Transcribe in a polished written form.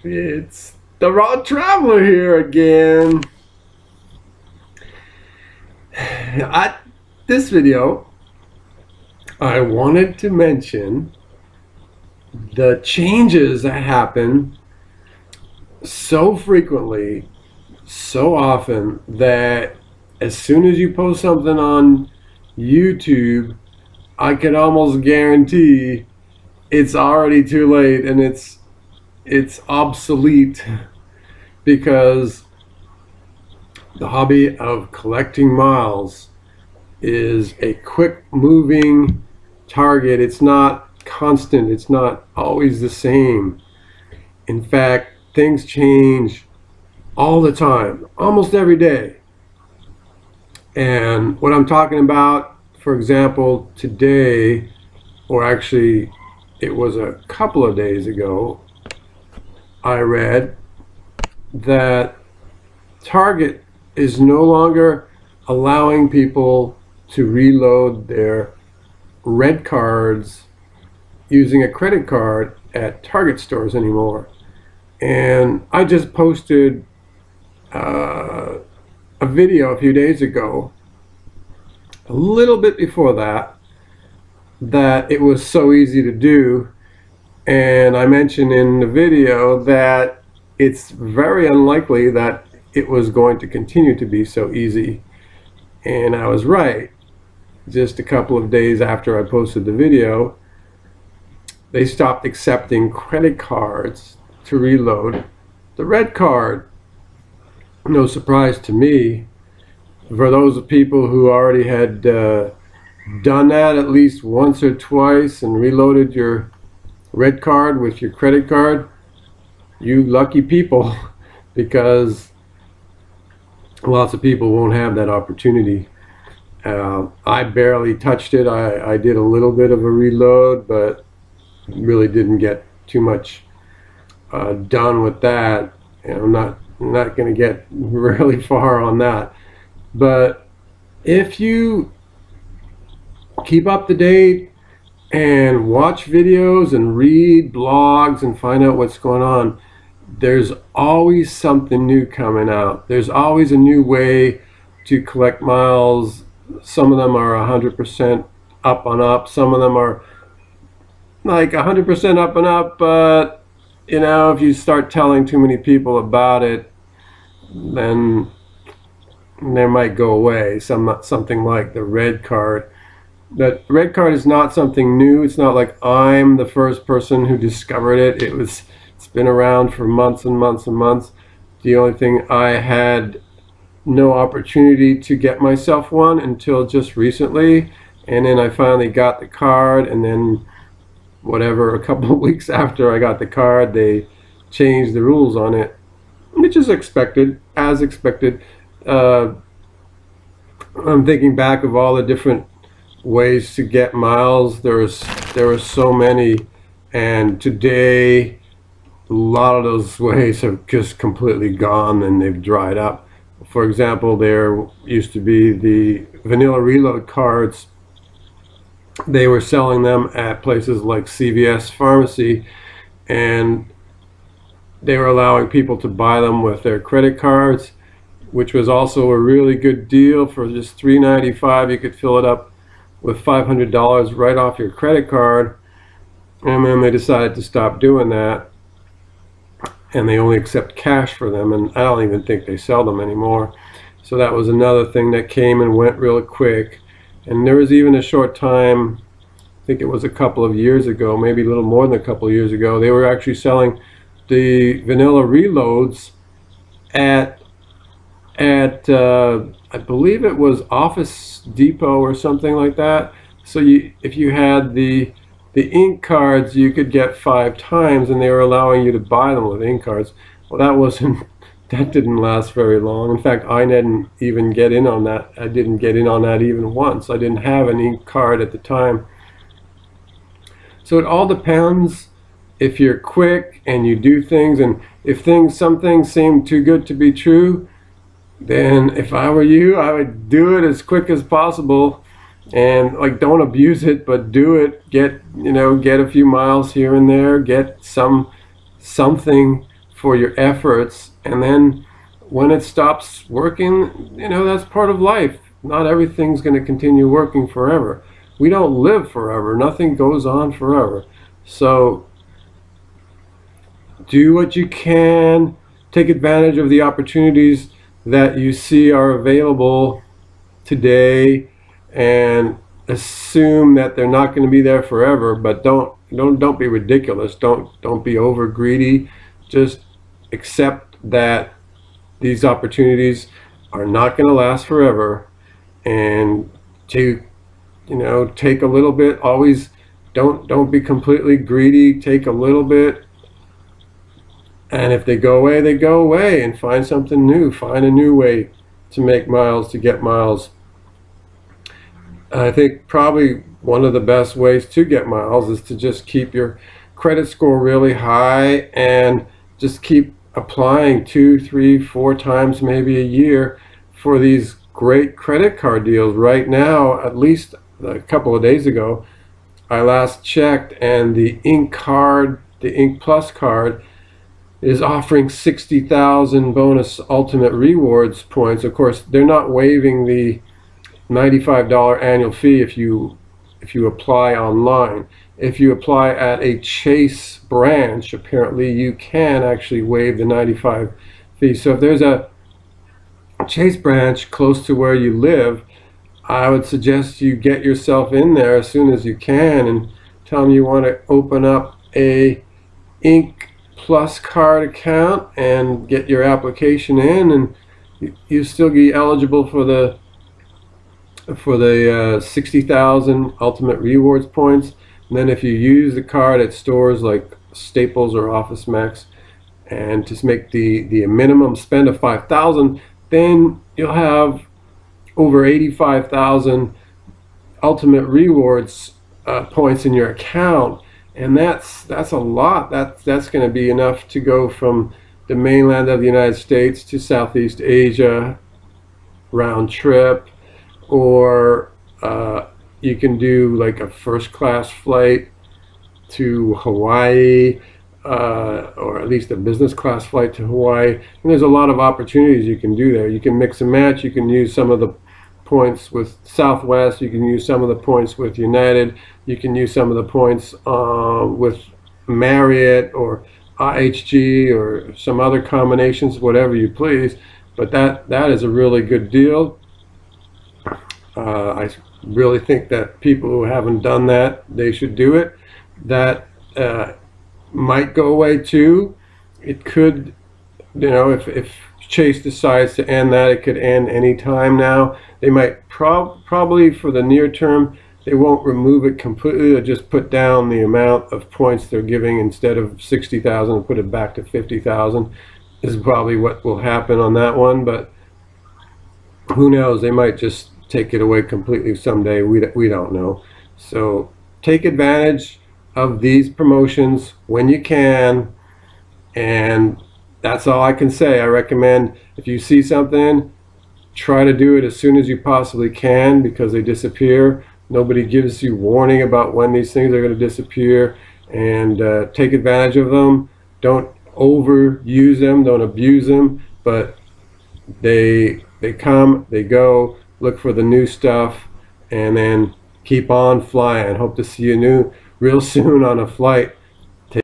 It's the Raw Traveler here again. At this video, I wanted to mention the changes that happen so frequently, so often, that as soon as you post something on YouTube, I can almost guarantee it's already too late and it's obsolete, because the hobby of collecting miles is a quick moving target. It's not constant, it's not always the same. In fact, things change all the time, almost every day. And what I'm talking about, for example, today, or actually it was a couple of days ago, I read that Target is no longer allowing people to reload their red cards using a credit card at Target stores anymore. And I just posted a video a few days ago, a little bit before that it was so easy to do. And I mentioned in the video that it's very unlikely that it was going to continue to be so easy. And I was right. Just a couple of days after I posted the video, they stopped accepting credit cards to reload the red card. No surprise to me. For those people who already had done that at least once or twice and reloaded your red card with your credit card, you lucky people, because lots of people won't have that opportunity. I barely touched it. I did a little bit of a reload, but really didn't get too much done with that. And I'm not going to get really far on that. But if you keep up to date and watch videos and read blogs and find out what's going on, there's always something new coming out. There's always a new way to collect miles. Some of them are 100% up and up. Some of them are like 100% up and up, but you know, if you start telling too many people about it, then they might go away. Something like the red card. The red card is not something new. It's not like I'm the first person who discovered it. It's been around for months and months and months. The only thing, I had no opportunity to get myself one until just recently, and then I finally got the card, and then whatever, a couple of weeks after I got the card, they changed the rules on it, which is expected, as expected. I'm thinking back of all the different ways to get miles. There were so many, and today a lot of those ways have just completely gone and they've dried up. For example, there used to be the vanilla reload cards. They were selling them at places like CVS Pharmacy, and they were allowing people to buy them with their credit cards, which was also a really good deal. For just $3.95 you could fill it up with $500 right off your credit card. And then they decided to stop doing that, and they only accept cash for them, and I don't even think they sell them anymore. So that was another thing that came and went real quick. And there was even a short time, I think it was a couple of years ago, maybe a little more than a couple of years ago, they were actually selling the vanilla reloads at I believe it was Office Depot or something like that. So if you had the ink cards, you could get 5 times, and they were allowing you to buy them with ink cards. Well, that didn't last very long. In fact, I didn't even get in on that. I didn't get in on that even once. I didn't have an ink card at the time. So it all depends if you're quick and you do things, and if some things seem too good to be true, then if I were you, I would do it as quick as possible. And like, don't abuse it, but do it. Get a few miles here and there, get something for your efforts, and then when it stops working, that's part of life. Not everything's going to continue working forever. We don't live forever. Nothing goes on forever. So do what you can. Take advantage of the opportunities that you see are available today, and assume that they're not going to be there forever. But don't be ridiculous. Don't be over greedy. Just accept that these opportunities are not going to last forever, and to take a little bit. Always don't be completely greedy. Take a little bit, and if they go away, they go away, and find something new. Find a new way to make miles, to get miles. I think probably one of the best ways to get miles is to just keep your credit score really high, and just keep applying 2, 3, 4 times maybe a year for these great credit card deals. Right now, at least a couple of days ago, I last checked, and the Ink card, the Ink Plus card, is offering 60,000 bonus ultimate rewards points. Of course, they're not waiving the $95 annual fee if you apply online. If you apply at a Chase branch, apparently you can actually waive the $95 fee. So if there's a Chase branch close to where you live, I would suggest you get yourself in there as soon as you can, and tell them you want to open up a Ink Plus card account and get your application in, and you still be eligible for the 60,000 ultimate rewards points. And then if you use the card at stores like Staples or Office Max, and just make the minimum spend of 5,000, then you'll have over 85,000 ultimate rewards points in your account, and that's a lot. That's going to be enough to go from the mainland of the United States to Southeast Asia round trip, or you can do like a first-class flight to Hawaii, or at least a business class flight to Hawaii. And there's a lot of opportunities you can do there. You can mix and match. You can use some of the points with Southwest. You can use some of the points with United. You can use some of the points with Marriott or IHG or some other combinations, whatever you please. But that is a really good deal. I really think that people who haven't done that, they should do it. That might go away too. It could, if Chase decides to end that, it could end any time now. They might probably for the near term, they won't remove it completely. They'll just put down the amount of points they're giving. Instead of 60,000, put it back to 50,000 is probably what will happen on that one. But who knows? They might just take it away completely someday. We don't know. So take advantage of these promotions when you can, and that's all I can say. I recommend, if you see something, try to do it as soon as you possibly can, because they disappear. Nobody gives you warning about when these things are going to disappear, and take advantage of them. Don't overuse them, don't abuse them, but they come, they go. Look for the new stuff, and then keep on flying. Hope to see you real soon on a flight